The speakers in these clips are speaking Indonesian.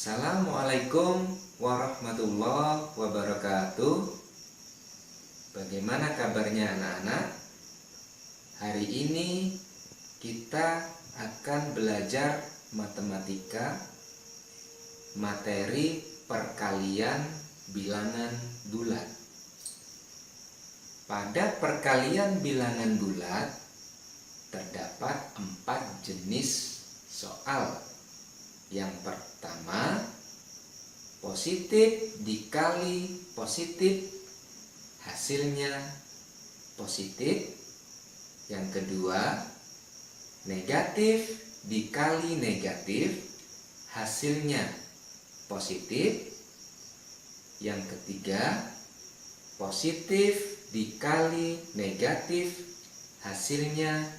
Assalamualaikum warahmatullahi wabarakatuh. Bagaimana kabarnya anak-anak? Hari ini kita akan belajar matematika, materi perkalian bilangan bulat. Pada perkalian bilangan bulat terdapat 4 jenis soal. Yang pertama, positif dikali positif, hasilnya positif. Yang kedua, negatif dikali negatif, hasilnya positif. Yang ketiga, positif dikali negatif, hasilnya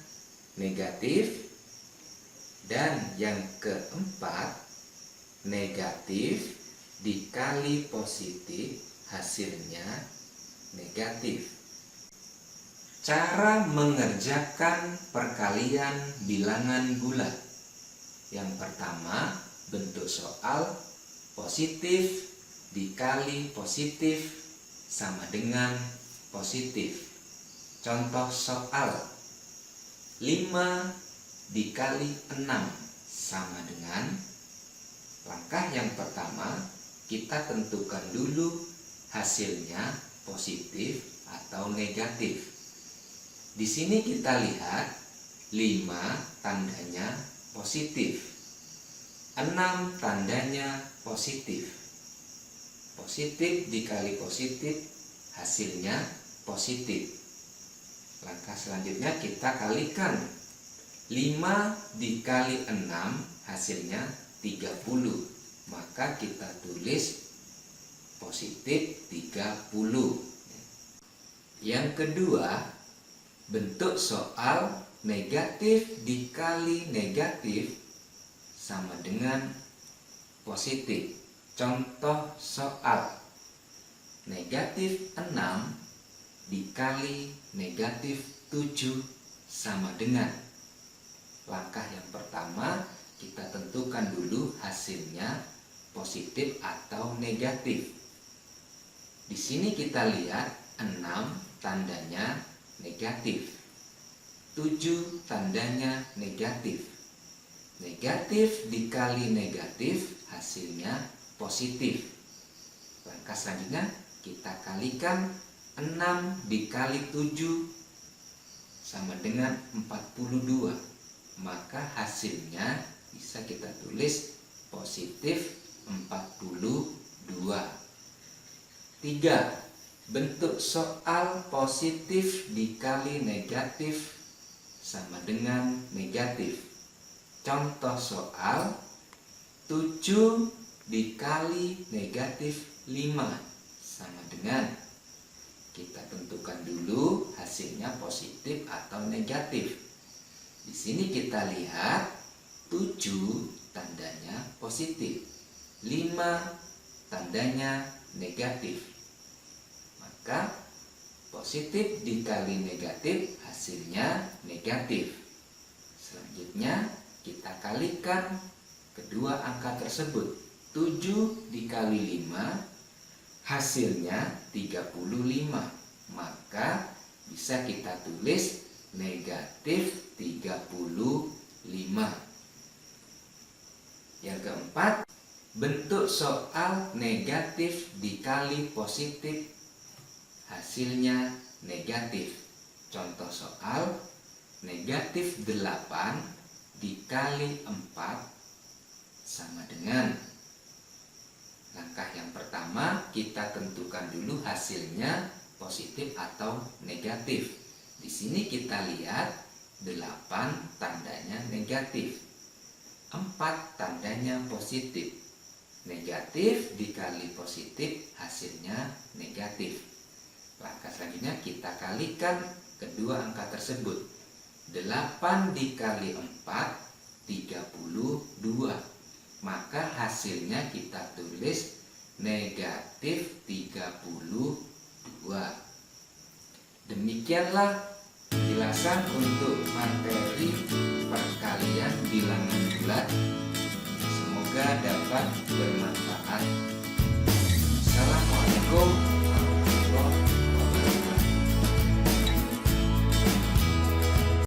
negatif. Dan yang keempat, negatif dikali positif, hasilnya negatif. Cara mengerjakan perkalian bilangan bulat. Yang pertama, bentuk soal positif dikali positif sama dengan positif. Contoh soal, 5 dikali 6 sama dengan, langkah yang pertama kita tentukan dulu hasilnya positif atau negatif. Di sini kita lihat 5 tandanya positif, 6 tandanya positif. Positif dikali positif, hasilnya positif. Langkah selanjutnya kita kalikan. 5 dikali 6 hasilnya 30. Maka kita tulis positif 30. Yang kedua, bentuk soal negatif dikali negatif sama dengan positif. Contoh soal, negatif 6 dikali negatif 7 sama dengan, langkah yang pertama kita tentukan dulu hasilnya positif atau negatif. Di sini kita lihat 6 tandanya negatif, 7 tandanya negatif. Negatif dikali negatif hasilnya positif. Langkah selanjutnya kita kalikan 6 dikali 7 sama dengan 42. Maka hasilnya bisa kita tulis positif 42. 3. Bentuk soal positif dikali negatif sama dengan negatif. Contoh soal, 7 dikali negatif 5 sama dengan, kita tentukan dulu hasilnya positif atau negatif. Di sini kita lihat 7 tandanya positif, 5 tandanya negatif. Maka positif dikali negatif hasilnya negatif. Selanjutnya kita kalikan kedua angka tersebut. 7 dikali 5 hasilnya 35. Maka bisa kita tulis negatif 35. Yang keempat, bentuk soal negatif dikali positif, hasilnya negatif. Contoh soal, negatif 8 dikali 4 sama dengan, langkah yang pertama kita tentukan dulu hasilnya positif atau negatif. Di sini kita lihat 8 tandanya negatif, 4 tandanya positif. Negatif dikali positif hasilnya negatif. Langkah selanjutnya kita kalikan kedua angka tersebut. 8 dikali 4 32. Maka hasilnya kita tulis negatif 32. Demikianlah penjelasan untuk materi perkalian bilangan bulat. Semoga Semoga dapat bermanfaat. Assalamualaikum